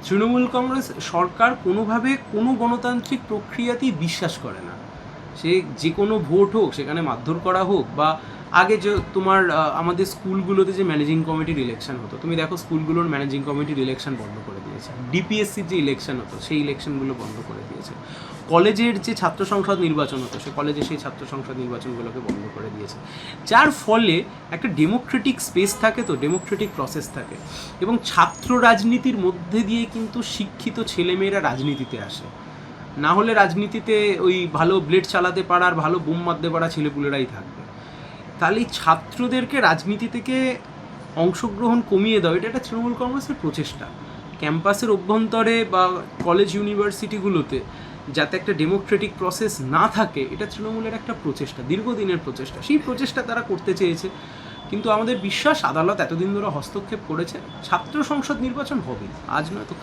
তৃণমূল কংগ্রেস সরকার কোনোভাবে কোনো গণতান্ত্রিক প্রক্রিয়াতেই বিশ্বাস করে না। সে যে কোনো ভোট হোক, সেখানে মারধর করা হোক, বা আগে যে তোমার আমাদের স্কুলগুলোতে যে ম্যানেজিং কমিটির ইলেকশন হতো, তুমি দেখো স্কুলগুলোর ম্যানেজিং কমিটির ইলেকশন বন্ধ করে দিয়েছে। ডিপিএসসির যে ইলেকশন হতো সেই ইলেকশনগুলো বন্ধ করে দিয়েছে। কলেজের যে ছাত্র সংসদ নির্বাচন হতো সে কলেজে সেই ছাত্র সংসদ নির্বাচনগুলোকে বন্ধ করে দিয়েছে। যার ফলে একটা ডেমোক্রেটিক স্পেস থাকে, তো ডেমোক্রেটিক প্রসেস থাকে, এবং ছাত্র রাজনীতির মধ্যে দিয়ে কিন্তু শিক্ষিত ছেলেমেয়েরা রাজনীতিতে আসে। না হলে রাজনীতিতে ওই ভালো ব্লেড চালাতে পারা আর ভালো বোম মারতে পারা ছেলেপুলেরাই থাকবে। তাহলে ছাত্রদেরকে রাজনীতি থেকে অংশগ্রহণ কমিয়ে দাও, এটা একটা তৃণমূল কংগ্রেসের প্রচেষ্টা। ক্যাম্পাসের অভ্যন্তরে বা কলেজ ইউনিভার্সিটিগুলোতে যাতে একটা ডেমোক্রেটিক প্রসেস না থাকে, এটা তৃণমূলের একটা প্রচেষ্টা, দীর্ঘদিনের প্রচেষ্টা। সেই প্রচেষ্টা তারা করতে চেয়েছে, কিন্তু আমাদের বিশ্বাস আদালত এতদিন ধরে হস্তক্ষেপ করেছে, ছাত্র সংসদ নির্বাচন হবে, আজ নয় তো